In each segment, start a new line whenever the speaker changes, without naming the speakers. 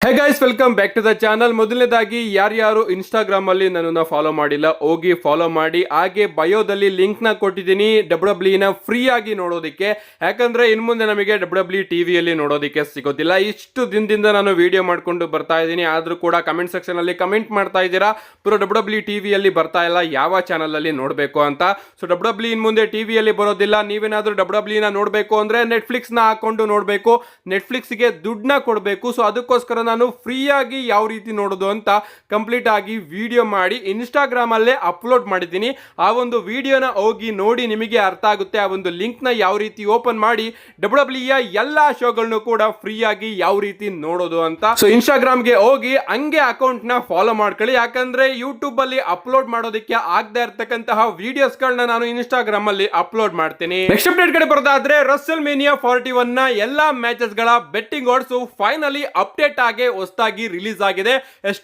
Hey guys, welcome back to the channel. ಮೊದಲನೇದಾಗಿ ಯಾರ್ಯಾರು Instagram ಅಲ್ಲಿ ನನ್ನನ್ನು ಫಾಲೋ ಮಾಡಿಲ್ಲ ಹೋಗಿ ಫಾಲೋ ಮಾಡಿ. ಹಾಗೆ ಬಯೋದಲ್ಲಿ ಲಿಂಕ್ ನ ಕೊಟ್ಟಿದ್ದೀನಿ ಡಬ್ಲ್ಯೂ ನ ಫ್ರೀ ಆಗಿ ನೋಡೋದಕ್ಕೆ. ಯಾಕಂದ್ರೆ ಇನ್ ಮುಂದೆ ನಮಗೆ ಡಬ್ಲ್ಯೂ ಟಿವಿಯಲ್ಲಿ ನೋಡೋದಕ್ಕೆ ಸಿಗೋದಿಲ್ಲ. ಇಷ್ಟು ದಿನದಿಂದ ನಾನು ವಿಡಿಯೋ ಮಾಡ್ಕೊಂಡು ಬರ್ತಾ ಇದ್ದೀನಿ, ಆದ್ರೂ ಕೂಡ ಕಮೆಂಟ್ ಸೆಕ್ಷನ್ ಅಲ್ಲಿ ಕಮೆಂಟ್ ಮಾಡ್ತಾ ಇದ್ದೀರಾ ಪುರೋ ಡಬ್ಲ್ಯೂ ಟಿವಿಯಲ್ಲಿ ಬರ್ತಾ ಇಲ್ಲ, ಯಾವ ಚಾನಲ್ ಅಲ್ಲಿ ನೋಡಬೇಕು ಅಂತ. ಸೊ ಡಬ್ಲ್ಯೂ ಇನ್ ಮುಂದೆ ಟಿವಿಯಲ್ಲಿ ಬರೋದಿಲ್ಲ. ನೀವೇನಾದ್ರೂ ಡಬ್ಲ್ಯೂ ನ ನೋಡಬೇಕು ಅಂದ್ರೆ ನೆಟ್ಫ್ಲಿಕ್ಸ್ ನ ಹಾಕೊಂಡು ನೋಡಬೇಕು, ನೆಟ್ಫ್ಲಿಕ್ಸ್ ಗೆ ದುಡ್ಡನ್ನ ಕೊಡಬೇಕು. ಸೊ ಅದಕ್ಕೋಸ್ಕರ ನಾನು ಫ್ರೀ ಆಗಿ ಯಾವ ರೀತಿ ನೋಡೋದು ಅಂತ ಕಂಪ್ಲೀಟ್ ಆಗಿ ವಿಡಿಯೋ ಮಾಡಿ ಇನ್ಸ್ಟಾಗ್ರಾಮ್ ಅಲ್ಲೇ ಅಪ್ಲೋಡ್ ಮಾಡಿದ್ದೀನಿ. ಆ ಒಂದು ವಿಡಿಯೋನ ಹೋಗಿ ನೋಡಿ, ನಿಮಗೆ ಅರ್ಥ ಆಗುತ್ತೆ. ಆ ಒಂದು ಲಿಂಕ್ ನ ಯಾವ ರೀತಿ ಓಪನ್ ಮಾಡಿ ಡಬ್ಲ್ಯೂ ಎಲ್ಲಾ ಶೋಗಳನ್ನು ಕೂಡ ಫ್ರೀ ಆಗಿ ಯಾವ ರೀತಿ ನೋಡೋದು ಅಂತ. ಸೊ ಇನ್ಸ್ಟಾಗ್ರಾಮ್ ಗೆ ಹೋಗಿ ಹಂಗೆ ಅಕೌಂಟ್ ನ ಫಾಲೋ ಮಾಡ್ಕೊಳ್ಳಿ. ಯಾಕಂದ್ರೆ ಯೂಟ್ಯೂಬ್ ಅಲ್ಲಿ ಅಪ್ಲೋಡ್ ಮಾಡೋದಕ್ಕೆ ಆಗದೆ ಇರ್ತಕ್ಕಂತಹ ವಿಡಿಯೋಸ್ ಗಳನ್ನ ನಾನು ಇನ್ಸ್ಟಾಗ್ರಾಮ್ ಅಲ್ಲಿ ಅಪ್ಲೋಡ್ ಮಾಡ್ತೀನಿ. ನೆಕ್ಸ್ಟ್ ಅಪ್ಡೇಟ್ ಕಡೆ ಬರೋದಾದ್ರೆ ರಸಲ್ ಮೇನಿಯಾ 41 ನ ಎಲ್ಲಾ ಮ್ಯಾಚಸ್ ಗಳ ಬೆಟ್ಟಿಂಗ್ ಓಡ್ಸ್ ಫೈನಲಿ ಅಪ್ಡೇಟ್ ಆಗಿ ಹೊಸದಾಗಿ ರಿಲೀಸ್ ಆಗಿದೆ.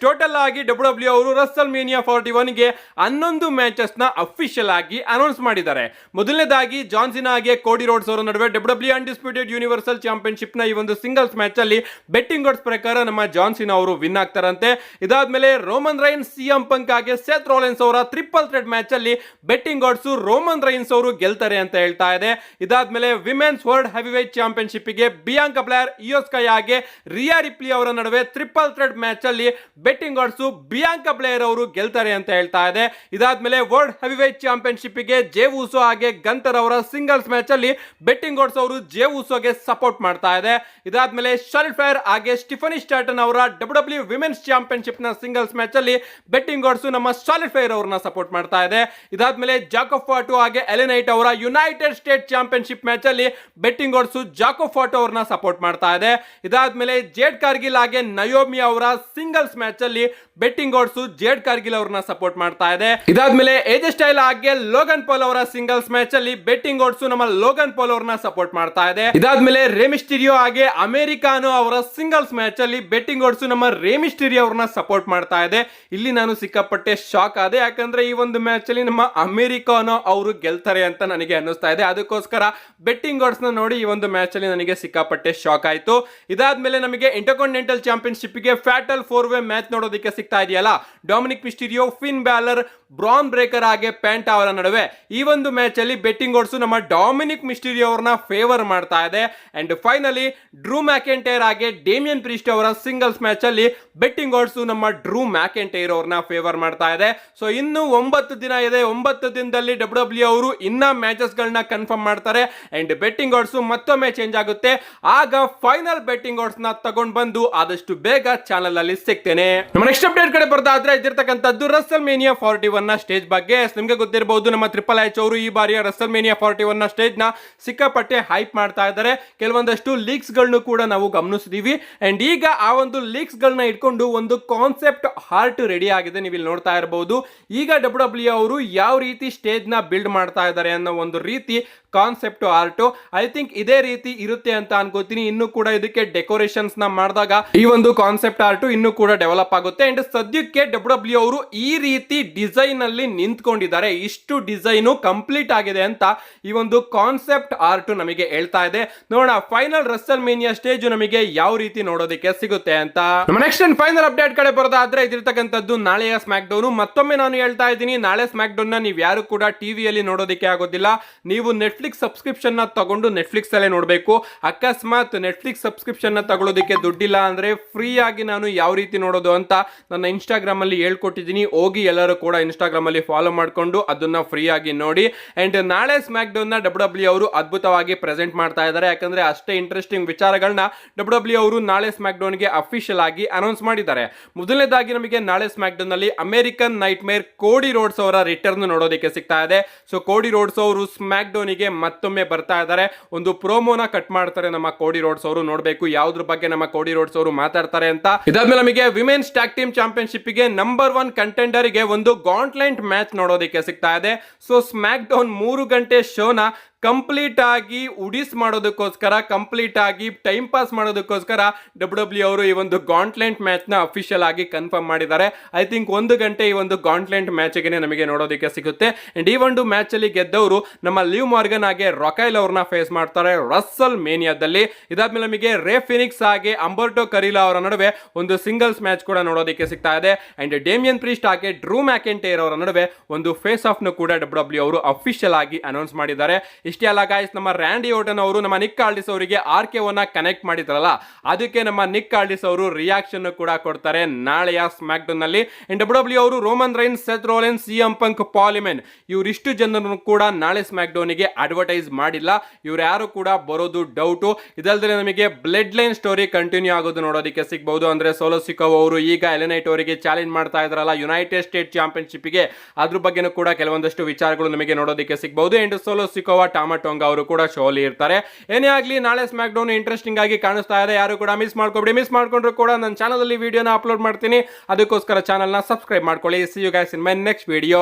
ಟೋಟಲ್ ಆಗಿ ಡಬ್ಲ್ಯೂ ಅವರು ರಸಲ್ ಮೇನಿಯಾ 41 ಗೆ 11 ಮ್ಯಾಚಸ್ ನ ಅಫಿಷಿಯಲ್ ಆಗಿ ಅನೌನ್ಸ್ ಮಾಡಿದ್ದಾರೆ. ಮೊದಲನೇದಾಗಿ ಜಾನ್ ಸಿನಾ ಹಾಗೆ ಕೋಡಿ ರೋಡ್ಸ್ ಅವರ ನಡುವೆ ಡಬ್ಲ್ಯೂ ಅನ್ಡಿಸ್ಪ್ಯೂಟೆಡ್ ಯೂನಿವರ್ಸಲ್ ಚಾಂಪಿಯನ್ಶಿಪ್ ನ ಈ ಒಂದು ಸಿಂಗಲ್ಸ್ ಮ್ಯಾಚ್ ಅಲ್ಲಿ ಬೆಟ್ಟಿಂಗ್ ಓಡ್ಸ್ ಪ್ರಕಾರ ನಮ್ಮ ಜಾನ್ ಸಿನಾ ಅವರು ವಿನ್ ಆಗ್ತಾರಂತೆ. ಇದಾದ್ಮೇಲೆ ರೋಮನ್ ರೈನ್ಸ್, ಸಿಎಂ ಪಂಕ್ ಹಾಗೆ ಸೆತ್ ರೋಲೆನ್ಸ್ ಅವರ ಟ್ರಿಪಲ್ ಥ್ರೆಟ್ ಮ್ಯಾಚ್ ಅಲ್ಲಿ ಬೆಟ್ಟಿಂಗ್ ಓಡ್ಸ್ ರೋಮನ್ ರೈನ್ಸ್ ಅವರು ಗೆಲ್ತಾರೆ ಅಂತ ಹೇಳ್ತಾ ಇದೆ. ಇದಾದ್ಮೇಲೆ ವಿಮೆನ್ಸ್ ವರ್ಲ್ಡ್ ಹೆವಿವೇಟ್ ಚಾಂಪಿಯನ್ಶಿಪ್ ಗೆ ಬಿಯಾಂಕಾ ಬ್ಲೇರ್, ಇಯೋ ಸ್ಕೈ ಹಾಗೆ ರಿಯಾ ರಿಪ್ಲಿ ಅವರ ನಡುವೆ ಟ್ರಿಪಲ್ ಥ್ರೆಟ್ ಮ್ಯಾಚ್ ಅಲ್ಲಿ ಬೆಟ್ಟಿಂಗ್ ಓಡ್ಸ್ ಬಿಯಾಂಕಾ ಬ್ಲೇರ್ ಅವರು ಗೆಲ್ತಾರೆ ಅಂತ ಹೇಳ್ತಾ ಇದೆ. ಇದಾದ್ಮೇಲೆ ವರ್ಲ್ಡ್ ಹೆವಿವೇಟ್ ಚಾಂಪಿಯನ್ಶಿಪ್ ಗೆ ಜೇ ಉಸೋ ಹಾಗೆ ಗಂತರ್ ಅವರ ಸಿಂಗಲ್ಸ್ ಮ್ಯಾಚ್ ಅಲ್ಲಿ ಬೆಟ್ಟಿಂಗ್ ಓಡ್ಸ್ ಅವರು ಜೇ ಉಸೋಗೆ ಸಪೋರ್ಟ್ ಮಾಡ್ತಾ ಇದೆ. ಇದಾದ್ಮೇಲೆ ಶಾರ್ಲೆಟ್ ಫ್ಲೇರ್ ಹಾಗೆ ಸ್ಟಿಫನಿ ಸ್ಟಾರ್ಟನ್ ಅವರ ಡಬ್ಲ್ಯೂ ವಿಮೆನ್ಸ್ ಚಾಂಪಿಯನ್ಶಿಪ್ ನ ಸಿಂಗಲ್ಸ್ ಮ್ಯಾಚ್ ಅಲ್ಲಿ ಬೆಟ್ಟಿಂಗ್ ಓಡ್ಸ್ ನಮ್ಮ ಶಾರ್ಲೆಟ್ ಫ್ಲೇರ್ ಅವರನ್ನ ಸಪೋರ್ಟ್ ಮಾಡ್ತಾ ಇದೆ. ಇದಾದ್ಮೇಲೆ ಜಾಕೋಬ್ ಫಾಟೋ ಹಾಗೆ ಎಲೆನೈಟ್ ಅವರ ಯುನೈಟೆಡ್ ಸ್ಟೇಟ್ ಚಾಂಪಿಯನ್ಶಿಪ್ ಮ್ಯಾಚ್ ಅಲ್ಲಿ ಬೆಟ್ಟಿಂಗ್ ಓಡ್ಸ್ ಜಾಕೋಬ್ ಫಾಟೋ ಅವರನ್ನ ಸಪೋರ್ಟ್ ಮಾಡ್ತಾ ಇದೆ. ಇದಾದ್ಮೇಲೆ ಜೇಡ್ ಕಾರ್ಗಿಲ್ ಹಾಗೆ ನಯೋಮಿ ಅವರ ಸಿಂಗಲ್ಸ್ ಮ್ಯಾಚ್ ಅಲ್ಲಿ ಬೆಟ್ಟಿಂಗ್ ಓಡ್ಸ್ ಜೇಡ್ ಕಾರ್ಗಿಲ್ ಅವರನ್ನ ಸಪೋರ್ಟ್ ಮಾಡ್ತಾ ಇದೆ. ಇದಾದ್ಮೇಲೆ ಏಜೆ ಸ್ಟೈಲ್ ಹಾಗೆ ಲೋಗನ್ ಪಾಲ್ ಅವರ ಸಿಂಗಲ್ಸ್ ಮ್ಯಾಚ್ ಅಲ್ಲಿ ಬೆಟ್ಟಿಂಗ್ ಓಡ್ಸ್ ನಮ್ಮ ಲೋಗನ್ ಪಾಲ್ ಅವರನ್ನ ಸಪೋರ್ಟ್ ಮಾಡ್ತಾ ಇದೆ. ಇದಾದ್ಮೇಲೆ ರೇಮಿಸ್ಟೀರಿಯೋ ಹಾಗೆ ಅಮೆರಿಕಾನೋ ಅವರ ಸಿಂಗಲ್ಸ್ ಮ್ಯಾಚ್ ಅಲ್ಲಿ ಬೆಟ್ಟಿಂಗ್ ಓಡ್ಸ್ ನಮ್ಮ ರೇಮಿಸ್ಟೀರಿಯೋ ಅವರನ್ನ ಸಪೋರ್ಟ್ ಮಾಡ್ತಾ ಇದೆ. ಇಲ್ಲಿ ನಾನು ಸಿಕ್ಕಾಪಟ್ಟೆ ಶಾಕ್ ಆದೆ, ಯಾಕಂದ್ರೆ ಈ ಒಂದು ಮ್ಯಾಚ್ ಅಲ್ಲಿ ನಮ್ಮ ಅಮೆರಿಕಾನೋ ಅವರು ಗೆಲ್ತಾರೆ ಅಂತ ನನಗೆ ಅನ್ನಿಸ್ತಾ ಇದೆ. ಅದಕ್ಕೋಸ್ಕರ ಬೆಟ್ಟಿಂಗ್ ಓಡ್ಸ್ ನ ನೋಡಿ ಈ ಒಂದು ಮ್ಯಾಚ್ ಅಲ್ಲಿ ನನಗೆ ಸಿಕ್ಕಾಪಟ್ಟೆ ಶಾಕ್ ಆಯ್ತು. ಇದಾದ್ಮೇಲೆ ನಮಗೆ ಇಂಟರ್ಕಾಂಟಿನೆಂಟಲ್ ಚಾಂಪಿಯನ್ಶಿಪ್ ಗೆ ಫ್ಯಾಟಲ್ 4-ವೇ ಮ್ಯಾಚ್ ನೋಡೋದಕ್ಕೆ ಸಿಗ್ತಾ ಇದೆಯಲ್ಲ, Dominik Mysterio, Finn Balor, Bron Breakker ಹಾಗೆ ಪ್ಯಾಂಟಾ ಅವರ ನಡುವೆ. ಈ ಒಂದು ಮ್ಯಾಚ್ ಅಲ್ಲಿ ಬೆಟ್ಟಿಂಗ್ ಓಡ್ಸ್ ನಮ್ಮ ಡೊಮಿನಿಕ್ ಮಿಸ್ಟೀರಿಯೋ ಅವರನ್ನ ಫೇವರ್ ಮಾಡ್ತಾ ಇದೆ. ಅಂಡ್ ಫೈನಲಿ ಡ್ರೂ ಮ್ಯಾಕೆಂಟೈರ್ ಹಾಗೆ ಡೇಮಿಯನ್ ಪ್ರೀಸ್ಟ್ ಅವರ ಸಿಂಗಲ್ಸ್ ಮ್ಯಾಚ್ ಅಲ್ಲಿ ಬೆಟ್ಟಿಂಗ್ ಓಡ್ಸ್ ನಮ್ಮ ಡ್ರೂ ಮ್ಯಾಕೆಂಟೈರ್ ಅವರನ್ನ ಫೇವರ್ ಮಾಡ್ತಾ ಇದೆ. ಸೊ ಇನ್ನು 9 ದಿನ ಇದೆ. 9 ದಿನದಲ್ಲಿ ಡಬ್ಲ್ಯೂ ಅವರು ಇನ್ನ ಮ್ಯಾಚಸ್ ಗಳನ್ನ ಕನ್ಫರ್ಮ್ ಮಾಡ್ತಾರೆ. ಅಂಡ್ ಬೆಟ್ಟಿಂಗ್ ಓಡ್ಸ್ ಮತ್ತೊಮ್ಮೆ ಚೇಂಜ್ ಆಗುತ್ತೆ. ಆಗ ಫೈನಲ್ ಬೆಟ್ಟಿಂಗ್ ಓಡ್ಸ್ ನ ತಗೊಂಡ್ ಬಂದು ಆದಷ್ಟು ಬೇಗ ಚಾನಲ್ ಅಲ್ಲಿ ಸಿಗ್ತೇನೆ. ನಮ್ಮ ನೆಕ್ಸ್ಟ್ ಅಪ್ಡೇಟ್ ಕಡೆ ಬರ್ದಾದ್ರೆ ಇದಿರ್ತಕ್ಕಂಥದ್ದು ರಸಲ್ ಮೇನಿಯಾ 41 ನ ಸ್ಟೇಜ್ ಬಗ್ಗೆ. ನಿಮ್ಗೆ ಗೊತ್ತಿರಬಹುದು, ನಮ್ಮ ಟ್ರಿಪಲ್ ಎಚ್ ಅವರು ಈ ಬಾರಿಯ ರಸಲ್ ಮೇನಿಯಾ 41 ನ ಸ್ಟೇಜ್ ನ ಸಿಕ್ಕಾಪಟ್ಟೆ ಹೈಪ್ ಮಾಡ್ತಾ ಇದ್ದಾರೆ. ಕೆಲವೊಂದಷ್ಟು ಲೀಕ್ಸ್ ಗಳನ್ನು ಕೂಡ ನಾವು ಗಮನಿಸಿದೀವಿ. ಅಂಡ್ ಈಗ ಆ ಒಂದು ಲೀಕ್ಸ್ ಗಳನ್ನ ಇಟ್ಕೊಂಡು ಒಂದು ಕಾನ್ಸೆಪ್ಟ್ ಆರ್ಟ್ ರೆಡಿ ಆಗಿದೆ. ನೀವು ಇಲ್ಲಿ ನೋಡ್ತಾ ಇರಬಹುದು. ಈಗ ಡಬ್ಲ್ಯೂ ಅವರು ಯಾವ ರೀತಿ ಸ್ಟೇಜ್ ನ ಬಿಲ್ಡ್ ಮಾಡ್ತಾ ಇದ್ದಾರೆ ಅನ್ನೋ ಒಂದು ರೀತಿ ಕಾನ್ಸೆಪ್ಟ್ ಆರ್ಟ್. ಐ ಥಿಂಕ್ ಇದೇ ರೀತಿ ಇರುತ್ತೆ ಅಂತ ಅನ್ಕೋತೀನಿ. ಇನ್ನು ಕೂಡ ಇದಕ್ಕೆ ಡೆಕೋರೇಷನ್ಸ್ ನ ಮಾಡಿದಾಗ ಈ ಒಂದು ಕಾನ್ಸೆಪ್ಟ್ ಆರ್ಟ್ ಇನ್ನು ಕೂಡ ಡೆವಲಪ್ ಆಗುತ್ತೆ. ಅಂಡ್ ಸದ್ಯಕ್ಕೆ ಡಬ್ಲ್ಯೂ ಅವರು ಈ ರೀತಿ ಡಿಸೈನ್ ಅಲ್ಲಿ ನಿಂತ್ಕೊಂಡಿದ್ದಾರೆ. ಇಷ್ಟು ಡಿಸೈನ್ ಕಂಪ್ಲೀಟ್ ಆಗಿದೆ ಅಂತ ಈ ಒಂದು ಕಾನ್ಸೆಪ್ಟ್ ಆರ್ಟ್ ನಮಗೆ ಹೇಳ್ತಾ ಇದೆ. ನೋಡೋಣ ಫೈನಲ್ ರಸಲ್ ಮೇನಿಯಾ ಸ್ಟೇಜ್ ನಮಗೆ ಯಾವ ರೀತಿ ನೋಡೋದಕ್ಕೆ ಸಿಗುತ್ತೆ ಅಂತ. ನಮ್ಮ ನೆಕ್ಸ್ಟ್ ಅಂಡ್ ಫೈನಲ್ ಅಪ್ಡೇಟ್ ಕಡೆ ಬರೋದಾದ್ರೆ ಇದಿರ್ತಕ್ಕಂಥದ್ದು ನಾಳೆಯ ಸ್ಮ್ಯಾಕ್ ಡೌನ್. ಮತ್ತೊಮ್ಮೆ ನಾನು ಹೇಳ್ತಾ ಇದ್ದೀನಿ, ನಾಳೆ ಸ್ಮ್ಯಾಕ್ ಡೌನ್ ನ ನೀವು ಯಾರು ಕೂಡ ಟಿವಿಯಲ್ಲಿ ನೋಡೋದಕ್ಕೆ ಆಗೋದಿಲ್ಲ. ನೀವು ನೆಟ್ಫ್ಲಿಕ್ಸ್ ಸಬ್ಸ್ಕ್ರಿಪ್ಷನ್ ನ ತಗೊಂಡು ನೆಟ್ಫ್ಲಿಕ್ಸ್ ಅಲ್ಲೇ ನೋಡಬೇಕು. ಅಕಸ್ಮಾತ್ ನೆಟ್ಫ್ಲಿಕ್ಸ್ ಸಬ್ಸ್ಕ್ರಿಪ್ಷನ್ ನ ತಗೊಳ್ಳೋದಕ್ಕೆ ದುಡ್ಡಿಲ್ಲ ಅಂದ್ರೆ ಫ್ರೀ ಆಗಿ ನಾನು ಯಾವ ರೀತಿ ನೋಡೋದು ಅಂತ ನನ್ನ ಇನ್ಸ್ಟಾಗ್ರಾಮ್ ಅಲ್ಲಿ ಹೇಳ್ಕೊಟ್ಟಿದ್ದೀನಿ. ಹೋಗಿ ಎಲ್ಲರೂ ಕೂಡ ಇನ್ಸ್ಟಾಗ್ರಾಮ್ ಅಲ್ಲಿ ಫಾಲೋ ಮಾಡ್ಕೊಂಡು ಅದನ್ನ ಫ್ರೀ ಆಗಿ ನೋಡಿ. ಅಂಡ್ ನಾಳೆ ಸ್ಮ್ಯಾಕ್ ಡೌನ್ ನ ಡಬ್ಲ್ಯೂ ಅವರು ಅದ್ಭುತವಾಗಿ ಪ್ರೆಸೆಂಟ್ ಮಾಡ್ತಾ ಇದ್ದಾರೆ. ಯಾಕಂದ್ರೆ ಅಷ್ಟೇ ಇಂಟ್ರೆಸ್ಟಿಂಗ್ ವಿಚಾರಗಳನ್ನ ಡಬ್ಲ್ಯೂ ಅವರು ನಾಳೆ ಸ್ಮ್ಯಾಕ್ ಡೌನ್ ಗೆ ಅಫಿಷಿಯಲ್ ಆಗಿ ಅನೌನ್ಸ್ ಮಾಡಿದ್ದಾರೆ. ಮೊದಲನೇದಾಗಿ ನಮಗೆ ನಾಳೆ ಸ್ಮ್ಯಾಕ್ ಡೌನ್ ನಲ್ಲಿ ಅಮೆರಿಕನ್ ನೈಟ್ ಮೇರ್ ಕೋಡಿ ರೋಡ್ಸ್ ಅವರ ರಿಟರ್ನ್ ನೋಡೋದಕ್ಕೆ ಸಿಗ್ತಾ ಇದೆ. ಸೊ ಕೋಡಿ ರೋಡ್ಸ್ ಅವರು ಸ್ಮ್ಯಾಕ್ ಡೌನ್ ಗೆ ಮತ್ತೊಮ್ಮೆ ಬರ್ತಾ ಇದ್ದಾರೆ. ಒಂದು ಪ್ರೋಮೋನ ಕಟ್ ಮಾಡ್ತಾರೆ ನಮ್ಮ ಕೋಡಿ ರೋಡ್ಸ್ ಅವರು. ನೋಡಬೇಕು ಯಾವ್ದ್ರ ಬಗ್ಗೆ ನಮ್ಮ ಕೋಡಿ ರೋಡ್ಸ್ ಅವರು ಮಾತಾಡ್ತಾರೆ ಅಂತ. ಇದಾದ್ಮೇಲೆ ನಮಗೆ ವಿಮೆನ್ಸ್ ಟ್ಯಾಗ್ ಟೀಮ್ ಚಾಂಪಿಯನ್ಶಿಪ್ ಗೆ ನಂಬರ್ 1 ಕಂಟೆಂಡರ್ ಗೆ ಒಂದು ಗಾಂಟ್ಲೆಂಟ್ ಮ್ಯಾಚ್ ನೋಡೋದಕ್ಕೆ ಸಿಗ್ತಾ ಇದೆ. ಸೊ ಸ್ಮ್ಯಾಕ್ ಡೌನ್ 3 ಗಂಟೆ ಶೋನ ಕಂಪ್ಲೀಟ್ ಆಗಿ ಉಡಿಸ್ ಮಾಡೋದಕ್ಕೋಸ್ಕರ, ಕಂಪ್ಲೀಟ್ ಆಗಿ ಟೈಮ್ ಪಾಸ್ ಮಾಡೋದಕ್ಕೋಸ್ಕರ ಡಬ್ಲ್ಯೂ ಅವರು ಈ ಒಂದು ಗಾಂಟ್ಲೆಂಟ್ ಮ್ಯಾಚ್ ನ ಅಫಿಷಿಯಲ್ ಆಗಿ ಕನ್ಫರ್ಮ್ ಮಾಡಿದ್ದಾರೆ. ಐ ಥಿಂಕ್ 1 ಗಂಟೆ ಈ ಒಂದು ಗಾಂಟ್ಲೆಂಟ್ ಮ್ಯಾಚ್ ಗೆ ನಮಗೆ ನೋಡೋದಕ್ಕೆ ಸಿಗುತ್ತೆ. ಅಂಡ್ ಈ ಒಂದು ಮ್ಯಾಚ್ ಅಲ್ಲಿ ಗೆದ್ದವರು ನಮ್ಮ ಲಿವ್ ಮಾರ್ಗನ್ ಹಾಗೆ ರೊಕೈಲ್ ಅವ್ರನ್ನ ಫೇಸ್ ಮಾಡ್ತಾರೆ ರಸಲ್ ಮೇನಿಯಾದಲ್ಲಿ. ಇದಾದ್ಮೇಲೆ ನಮಗೆ ರೇ ಫಿನಿಕ್ಸ್ ಹಾಗೆ ಅಂಬರ್ಟೋ ಕರೀಲಾ ಅವರ ನಡುವೆ ಒಂದು ಸಿಂಗಲ್ಸ್ ಮ್ಯಾಚ್ ಕೂಡ ನೋಡೋದಕ್ಕೆ ಸಿಗ್ತಾ ಇದೆ. ಅಂಡ್ ಡೇಮಿಯನ್ ಪ್ರೀಸ್ಟ್ ಹಾಗೆ ಡ್ರೂ ಮ್ಯಾಕೆಂಟೈರ್ ಅವರ ನಡುವೆ ಒಂದು ಫೇಸ್ ಆಫ್ ನ ಕೂಡ ಡಬ್ಲ್ಯೂ ಅವರು ಅಫಿಷಿಯಲ್ ಆಗಿ ಅನೌನ್ಸ್ ಮಾಡಿದ್ದಾರೆ. ಇಷ್ಟೇ ಅಲ್ಲ ಗಾಯ್ಸ್, ನಮ್ಮ ರ್ಯಾಂಡಿ ಓಟನ್ ಅವರು ನಮ್ಮ ನಿಕ್ ಆಲ್ಡಿಸ್ ಅವರಿಗೆ RK1 ಕನೆಕ್ಟ್ ಮಾಡಿದ್ರಲ್ಲ, ಅದಕ್ಕೆ ನಮ್ಮ ನಿಕ್ ಆಲ್ಡಿಸ್ ಅವರು ರಿಯಾಕ್ಷನ್ ಕೂಡ ಕೊಡ್ತಾರೆ ನಾಳೆಯ ಸ್ಮ್ಯಾಕ್ ಡೌನ್ ನಲ್ಲಿ. ಡಬ್ಲ್ಯೂ ಅವರು Roman Reigns, Seth Rollins, CM Punk, Paul Heyman ಇವರಿಷ್ಟು ಜನರನ್ನು ಕೂಡ ನಾಳೆ ಸ್ಮ್ಯಾಕ್ ಡೌನ್ ಗೆ ಅಡ್ವರ್ಟೈಸ್ ಮಾಡಿಲ್ಲ. ಇವ್ರು ಯಾರು ಕೂಡ ಬರೋದು ಡೌಟು. ಇದಲ್ಲದೆ ನಮಗೆ ಬ್ಲಡ್ ಲೈನ್ ಸ್ಟೋರಿ ಕಂಟಿನ್ಯೂ ಆಗೋದು ನೋಡೋದಕ್ಕೆ ಸಿಗಬಹುದು. ಅಂದ್ರೆ ಸೋಲೋ ಸಿಕೋವಾ ಅವರು ಈಗ ಎಲೆನೈಟ್ ಅವರಿಗೆ ಚಾಲೆಂಜ್ ಮಾಡ್ತಾ ಇದ್ರಲ್ಲ ಯುನೈಟೆಡ್ ಸ್ಟೇಟ್ ಚಾಂಪಿಯನ್ಶಿಪ್ ಗೆ, ಅದ್ರ ಬಗ್ಗೆನೂ ಕೂಡ ಕೆಲವೊಂದಷ್ಟು ವಿಚಾರಗಳು ನಮಗೆ ನೋಡೋದಕ್ಕೆ ಸಿಗಬಹುದು. ಅಂಡ್ ಸೋಲೋ ಸಿಕೋವಾ, ಟಾಮಟೋಂಗಾ ಅವರು ಕೂಡ ಶೋಲಿ ಇರ್ತಾರೆ. ಏನೇ ಆಗಲಿ ನಾಳೆ ಸ್ಮ್ಯಾಕ್ ಡೌನ್ ಇಂಟ್ರೆಸ್ಟಿಂಗ್ ಆಗಿ ಕಾಣಿಸ್ತಾ ಇದೆ. ಯಾರು ಕೂಡ ಮಿಸ್ ಮಾಡ್ಕೊಬೇಡಿ. ಮಿಸ್ ಮಾಡ್ಕೊಂಡ್ರು ಕೂಡ ನನ್ನ ಚಾನಲ್ ಅಲ್ಲಿ ವಿಡಿಯೋನ ಅಪ್ಲೋಡ್ ಮಾಡ್ತೀನಿ, ಅದಕ್ಕೋಸ್ಕರ ಚಾನಲ್ ನ ಸಬ್ಸ್ಕ್ರೈಬ್ ಮಾಡ್ಕೊಳ್ಳಿ. See you guys in my next video.